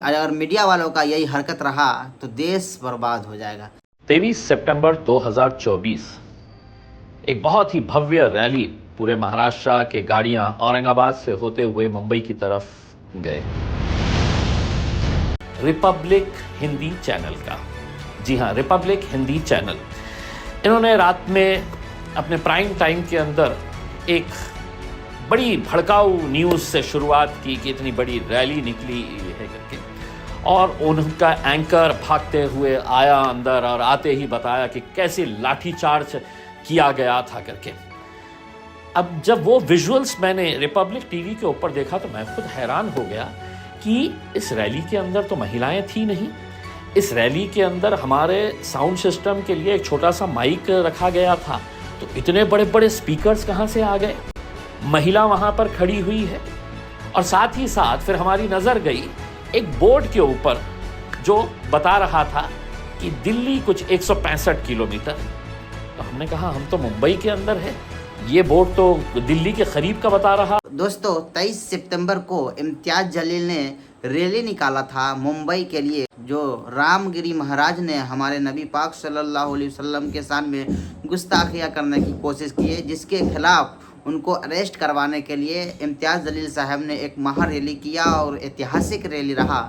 अगर मीडिया वालों का यही हरकत रहा तो देश बर्बाद हो जाएगा। 23 सितंबर 2024 एक बहुत ही भव्य रैली पूरे महाराष्ट्र के गाड़ियां औरंगाबाद से होते हुए मुंबई की तरफ गए। रिपब्लिक हिंदी चैनल का, जी हाँ, रिपब्लिक हिंदी चैनल, इन्होंने रात में अपने प्राइम टाइम के अंदर एक बड़ी भड़काऊ न्यूज़ से शुरुआत की कि इतनी बड़ी रैली निकली है करके, और उनका एंकर भागते हुए आया अंदर और आते ही बताया कि कैसे लाठीचार्ज किया गया था करके। अब जब वो विजुअल्स मैंने रिपब्लिक टीवी के ऊपर देखा तो मैं खुद हैरान हो गया कि इस रैली के अंदर तो महिलाएं थी नहीं। इस रैली के अंदर हमारे साउंड सिस्टम के लिए एक छोटा सा माइक रखा गया था, तो इतने बड़े बड़े स्पीकर्स कहाँ से आ गए? महिला वहाँ पर खड़ी हुई है और साथ ही साथ फिर हमारी नज़र गई एक बोर्ड के ऊपर जो बता रहा था कि दिल्ली कुछ 165 किलोमीटर। तो हमने कहा हम तो मुंबई के अंदर है, ये बोर्ड तो दिल्ली के करीब का बता रहा। दोस्तों 23 सितंबर को इम्तियाज जलील ने रैली निकाला था मुंबई के लिए, जो रामगिरी महाराज ने हमारे नबी पाक सल्लल्लाहु अलैहि वसल्लम के शान में गुस्ताखियाँ करने की कोशिश की है, जिसके खिलाफ उनको अरेस्ट करवाने के लिए इम्तियाज जलील साहब ने एक महा रैली किया और ऐतिहासिक रैली रहा।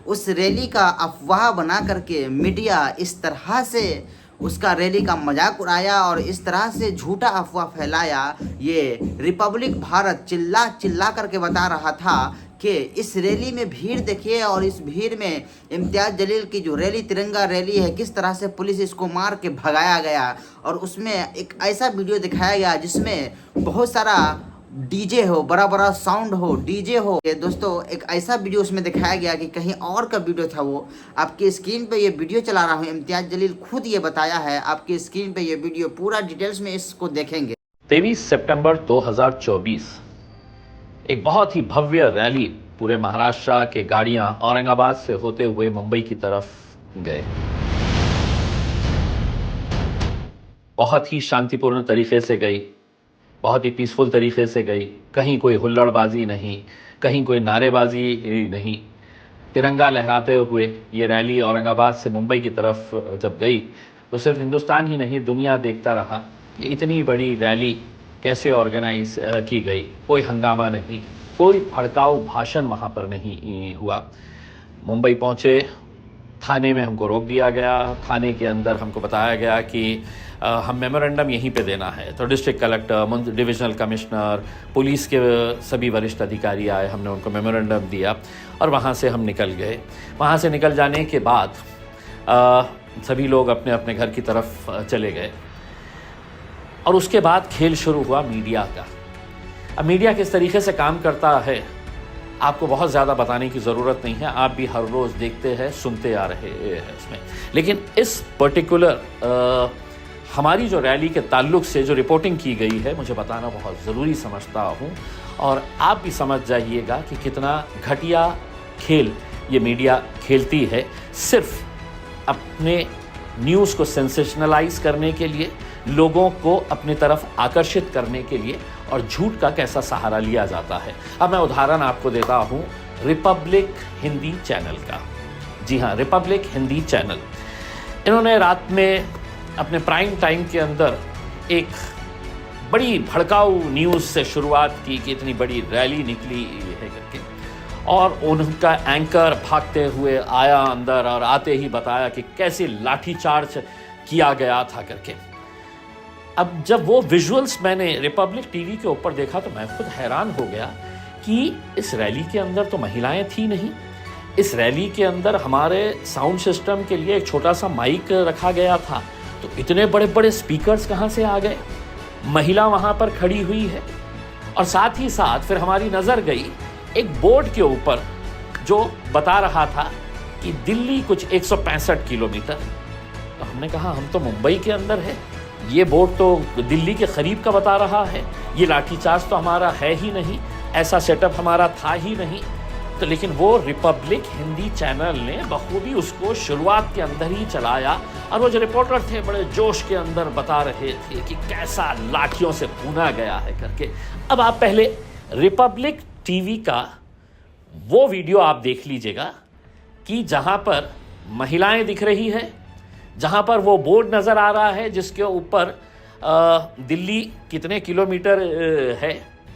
उस रैली का अफवाह बना करके मीडिया इस तरह से उसका रैली का मजाक उड़ाया और इस तरह से झूठा अफवाह फैलाया। ये रिपब्लिक भारत चिल्ला चिल्ला करके बता रहा था कि इस रैली में भीड़ देखिए, और इस भीड़ में इम्तियाज जलील की जो रैली तिरंगा रैली है, किस तरह से पुलिस इसको मार के भगाया गया। और उसमें एक ऐसा वीडियो दिखाया गया जिसमें बहुत सारा डीजे हो, बड़ा बड़ा साउंड हो, डीजे हो। दोस्तों एक ऐसा वीडियो उसमें दिखाया गया कि कहीं और का वीडियो था। वो आपकी स्क्रीन पे ये वीडियो चला रहा हूँ, इम्तियाज जलील खुद ये बताया है। आपकी स्क्रीन पे ये वीडियो पूरा डिटेल्स में इसको देखेंगे। 23 सितंबर 2024 एक बहुत ही भव्य रैली पूरे महाराष्ट्र के गाड़ियां औरंगाबाद से होते हुए मुंबई की तरफ गए। बहुत ही शांतिपूर्ण तरीके से गई, बहुत ही पीसफुल तरीके से गई। कहीं कोई हुल्लड़बाजी नहीं, कहीं कोई नारेबाजी नहीं। तिरंगा लहराते हुए ये रैली औरंगाबाद से मुंबई की तरफ जब गई तो सिर्फ हिंदुस्तान ही नहीं, दुनिया देखता रहा कि इतनी बड़ी रैली कैसे ऑर्गेनाइज की गई। कोई हंगामा नहीं, कोई भड़काऊ भाषण वहाँ पर नहीं हुआ। मुंबई पहुँचे, थाने में हमको रोक दिया गया। थाने के अंदर हमको बताया गया कि हम मेमोरेंडम यहीं पे देना है। तो district collector, divisional commissioner, police के सभी वरिष्ठ अधिकारी आए, हमने उनको मेमोरेंडम दिया और वहाँ से हम निकल गए। वहाँ से निकल जाने के बाद सभी लोग अपने अपने घर की तरफ चले गए और उसके बाद खेल शुरू हुआ मीडिया का। अब मीडिया किस तरीके से काम करता है आपको बहुत ज़्यादा बताने की ज़रूरत नहीं है, आप भी हर रोज़ देखते हैं, सुनते आ रहे हैं उसमें। लेकिन इस पर्टिकुलर हमारी जो रैली के ताल्लुक से जो रिपोर्टिंग की गई है, मुझे बताना बहुत ज़रूरी समझता हूँ, और आप भी समझ जाइएगा कि कितना घटिया खेल ये मीडिया खेलती है, सिर्फ अपने न्यूज़ को सेंसेशनलाइज करने के लिए, लोगों को अपनी तरफ आकर्षित करने के लिए, और झूठ का कैसा सहारा लिया जाता है। अब मैं उदाहरण आपको देता हूँ रिपब्लिक हिंदी चैनल का, जी हाँ, रिपब्लिक हिंदी चैनल, इन्होंने रात में अपने प्राइम टाइम के अंदर एक बड़ी भड़काऊ न्यूज़ से शुरुआत की कि इतनी बड़ी रैली निकली है करके, और उनका एंकर भागते हुए आया अंदर और आते ही बताया कि कैसे लाठीचार्ज किया गया था करके। अब जब वो विजुअल्स मैंने रिपब्लिक टीवी के ऊपर देखा तो मैं खुद हैरान हो गया कि इस रैली के अंदर तो महिलाएं थी नहीं। इस रैली के अंदर हमारे साउंड सिस्टम के लिए एक छोटा सा माइक रखा गया था, तो इतने बड़े बड़े स्पीकर्स कहाँ से आ गए? महिला वहाँ पर खड़ी हुई है और साथ ही साथ फिर हमारी नज़र गई एक बोर्ड के ऊपर जो बता रहा था कि दिल्ली कुछ 165 किलोमीटर। तो हमने कहा हम तो मुंबई के अंदर है, ये बोर्ड तो दिल्ली के करीब का बता रहा है, ये लाठीचार्ज तो हमारा है ही नहीं, ऐसा सेटअप हमारा था ही नहीं। तो लेकिन वो रिपब्लिक हिंदी चैनल ने बखूबी उसको शुरुआत के अंदर ही चलाया, और वो जो रिपोर्टर थे बड़े जोश के अंदर बता रहे थे कि कैसा लाठियों से भूना गया है करके। अब आप पहले रिपब्लिक टीवी का वो वीडियो आप देख लीजिएगा कि जहाँ पर महिलाएं दिख रही है, जहाँ पर वो बोर्ड नज़र आ रहा है जिसके ऊपर दिल्ली कितने किलोमीटर है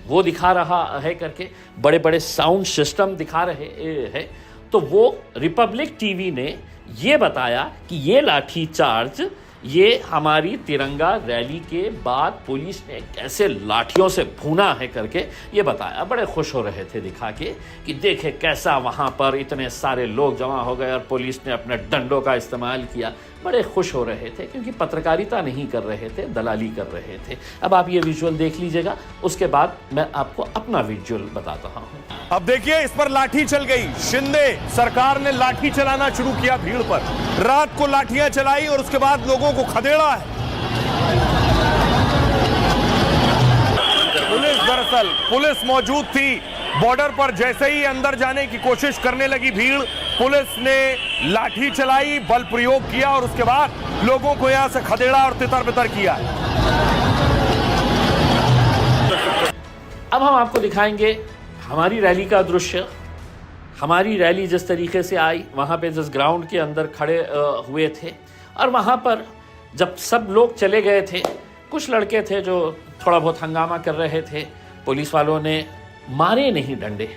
वो दिखा रहा है करके, बड़े बड़े साउंड सिस्टम दिखा रहे हैं, तो वो रिपब्लिक टीवी ने ये बताया कि ये लाठी चार्ज ये हमारी तिरंगा रैली के बाद पुलिस ने कैसे लाठियों से भूना है करके ये बताया। बड़े खुश हो रहे थे दिखा के कि देखे कैसा वहाँ पर इतने सारे लोग जमा हो गए और पुलिस ने अपने डंडों का इस्तेमाल किया। बड़े खुश हो रहे थे क्योंकि पत्रकारिता नहीं कर रहे थे, दलाली कर रहे थे। अब आप ये विजुअल देख लीजिएगा, उसके बाद मैं आपको अपना विजुअल बताता हूँ। अब देखिए, इस पर लाठी चल गई। शिंदे सरकार ने लाठी चलाना शुरू किया भीड़ पर। रात को लाठियां चलाई और उसके बाद लोगों को खदेड़ा है। पुलिस मौजूद थी बॉर्डर पर। जैसे ही अंदर जाने की कोशिश करने लगी भीड़, पुलिस ने लाठी चलाई, बल प्रयोग किया और उसके बाद लोगों को यहां से खदेड़ा और तितर बितर किया। अब हम आपको दिखाएंगे हमारी रैली का दृश्य। हमारी रैली जिस तरीके से आई, वहाँ पे जिस ग्राउंड के अंदर खड़े हुए थे, और वहाँ पर जब सब लोग चले गए थे, कुछ लड़के थे जो थोड़ा बहुत हंगामा कर रहे थे। पुलिस वालों ने मारे नहीं डंडे,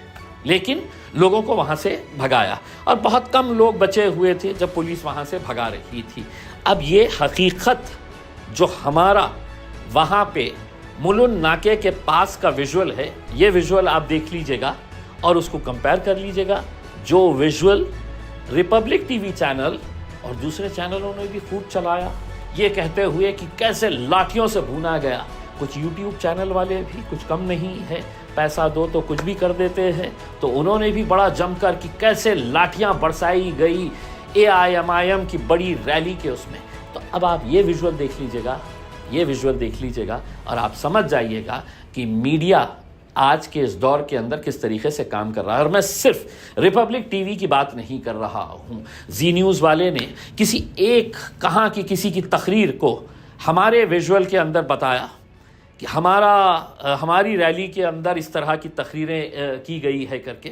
लेकिन लोगों को वहाँ से भगाया और बहुत कम लोग बचे हुए थे जब पुलिस वहाँ से भगा रही थी। अब ये हकीकत जो हमारा वहाँ पे मुलुन नाके के पास का विजुअल है, ये विजुअल आप देख लीजिएगा और उसको कंपेयर कर लीजिएगा जो विजुअल रिपब्लिक टीवी चैनल और दूसरे चैनलों ने भी खूब चलाया, ये कहते हुए कि कैसे लाठियों से भूना गया। कुछ यूट्यूब चैनल वाले भी कुछ कम नहीं है, पैसा दो तो कुछ भी कर देते हैं, तो उन्होंने भी बड़ा जमकर कि कैसे लाठियां बरसाई गई AIMIM की बड़ी रैली के उसमें। तो अब आप ये विजुअल देख लीजिएगा, ये विजुअल देख लीजिएगा और आप समझ जाइएगा कि मीडिया आज के इस दौर के अंदर किस तरीके से काम कर रहा है। और मैं सिर्फ रिपब्लिक टीवी की बात नहीं कर रहा हूँ। जी न्यूज़ वाले ने किसी एक कहाँ की किसी की तकरीर को हमारे विजुअल के अंदर बताया कि हमारी रैली के अंदर इस तरह की तकरीरें की गई है करके,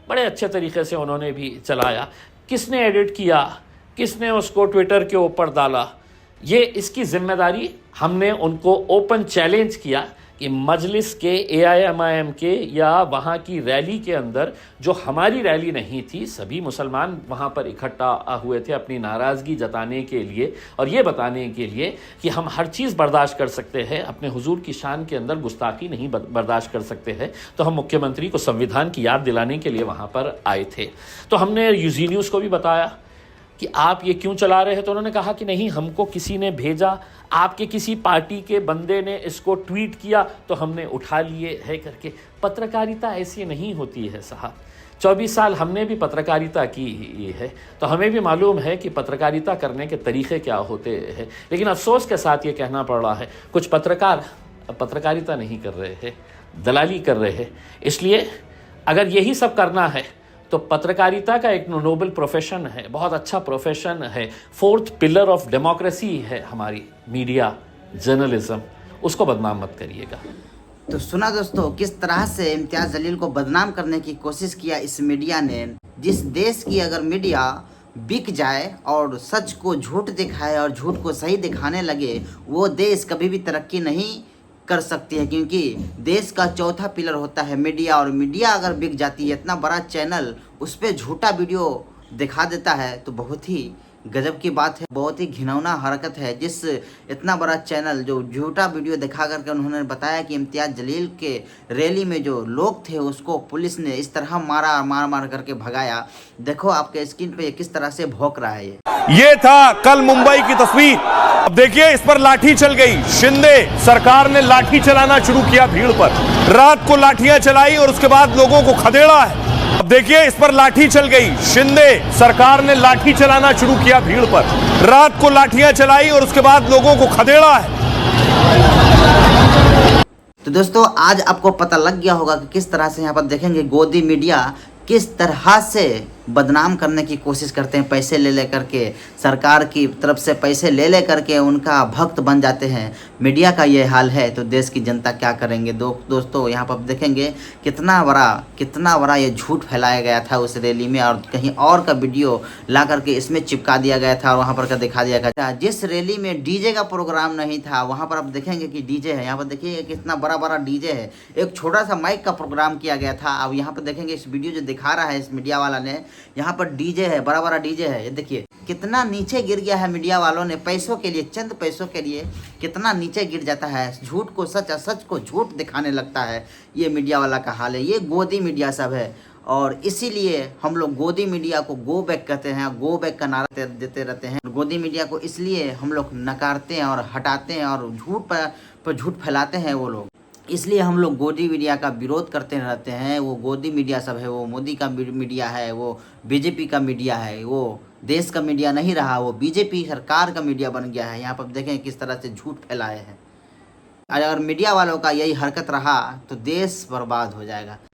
बड़े अच्छे तरीके से उन्होंने भी चलाया। किसने एडिट किया, किसने उसको ट्विटर के ऊपर डाला, ये इसकी जिम्मेदारी हमने उनको ओपन चैलेंज किया कि मजलिस के AIMIM के या वहाँ की रैली के अंदर जो हमारी रैली नहीं थी, सभी मुसलमान वहाँ पर इकट्ठा हुए थे अपनी नाराज़गी जताने के लिए और ये बताने के लिए कि हम हर चीज़ बर्दाश्त कर सकते हैं, अपने हुजूर की शान के अंदर गुस्ताखी नहीं बर्दाश्त कर सकते हैं। तो हम मुख्यमंत्री को संविधान की याद दिलाने के लिए वहाँ पर आए थे। तो हमने जी न्यूज़ को भी बताया कि आप ये क्यों चला रहे हैं, तो उन्होंने कहा कि नहीं, हमको किसी ने भेजा, आपके किसी पार्टी के बंदे ने इसको ट्वीट किया तो हमने उठा लिए है करके। पत्रकारिता ऐसी नहीं होती है साहब। 24 साल हमने भी पत्रकारिता की है, तो हमें भी मालूम है कि पत्रकारिता करने के तरीक़े क्या होते हैं। लेकिन अफसोस के साथ ये कहना पड़ रहा है, कुछ पत्रकार पत्रकारिता नहीं कर रहे हैं, दलाली कर रहे हैं। इसलिए अगर यही सब करना है तो पत्रकारिता का एक नोबल प्रोफेशन है, बहुत अच्छा प्रोफेशन है, 4th पिलर ऑफ डेमोक्रेसी है हमारी मीडिया, जर्नलिज्म, उसको बदनाम मत करिएगा। तो सुना दोस्तों, किस तरह से इम्तियाज़ जलील को बदनाम करने की कोशिश किया इस मीडिया ने। जिस देश की अगर मीडिया बिक जाए और सच को झूठ दिखाए और झूठ को सही दिखाने लगे, वो देश कभी भी तरक्की नहीं कर सकती है, क्योंकि देश का चौथा पिलर होता है मीडिया। और मीडिया अगर बिक जाती है, इतना बड़ा चैनल उस पर झूठा वीडियो दिखा देता है, तो बहुत ही गजब की बात है, बहुत ही घिनौना हरकत है। जिस इतना बड़ा चैनल जो झूठा वीडियो दिखा करके उन्होंने बताया कि इम्तियाज़ जलील के रैली में जो लोग थे उसको पुलिस ने इस तरह मार करके भगाया। देखो आपके स्क्रीन पे किस तरह से भौंक रहा है। ये था कल मुंबई की तस्वीर। अब देखिए, इस पर लाठी चल गई। शिंदे सरकार ने लाठी चलाना शुरू किया भीड़ पर। रात को लाठियां चलाई और उसके बाद लोगों को खदेड़ा है। अब देखिए, इस पर लाठी चल गई। शिंदे सरकार ने लाठी चलाना शुरू किया भीड़ पर। रात को लाठियां चलाई और उसके बाद लोगों को खदेड़ा है। तो दोस्तों, आज आपको पता लग गया होगा कि किस तरह से यहाँ पर देखेंगे गोदी मीडिया किस तरह से बदनाम करने की कोशिश करते हैं, पैसे ले करके, सरकार की तरफ से पैसे ले करके उनका भक्त बन जाते हैं। मीडिया का ये हाल है तो देश की जनता क्या करेंगे। दोस्तों यहाँ पर आप देखेंगे कितना बड़ा ये झूठ फैलाया गया था उस रैली में, और कहीं और का वीडियो ला करके इसमें चिपका दिया गया था और वहाँ पर का दिखा दिया गया था। जिस रैली में डीजे का प्रोग्राम नहीं था वहाँ पर आप देखेंगे कि डीजे है। यहाँ पर देखिए कितना बड़ा डीजे है, एक छोटा सा माइक का प्रोग्राम किया गया था। अब यहाँ पर देखेंगे इस वीडियो जो दिखा रहा है इस मीडिया वाला ने, यहाँ पर डीजे है, बड़ा डीजे है। ये देखिए कितना नीचे गिर गया है मीडिया वालों ने, पैसों के लिए, चंद पैसों के लिए कितना नीचे गिर जाता है। झूठ को सच और सच को झूठ दिखाने लगता है। ये मीडिया वाला का हाल है, ये गोदी मीडिया सब है। और इसीलिए हम लोग गोदी मीडिया को गो बैक कहते हैं, गो बैक का नारा देते रहते हैं। गोदी मीडिया को इसलिए हम लोग नकारते हैं और हटाते हैं और झूठ पर झूठ फैलाते हैं वो लोग, इसलिए हम लोग गोदी मीडिया का विरोध करते रहते हैं। वो गोदी मीडिया सब है, वो मोदी का मीडिया है, वो बीजेपी का मीडिया है, वो देश का मीडिया नहीं रहा, वो बीजेपी सरकार का मीडिया बन गया है। यहाँ पर देखें किस तरह से झूठ फैलाए हैं। अगर मीडिया वालों का यही हरकत रहा तो देश बर्बाद हो जाएगा।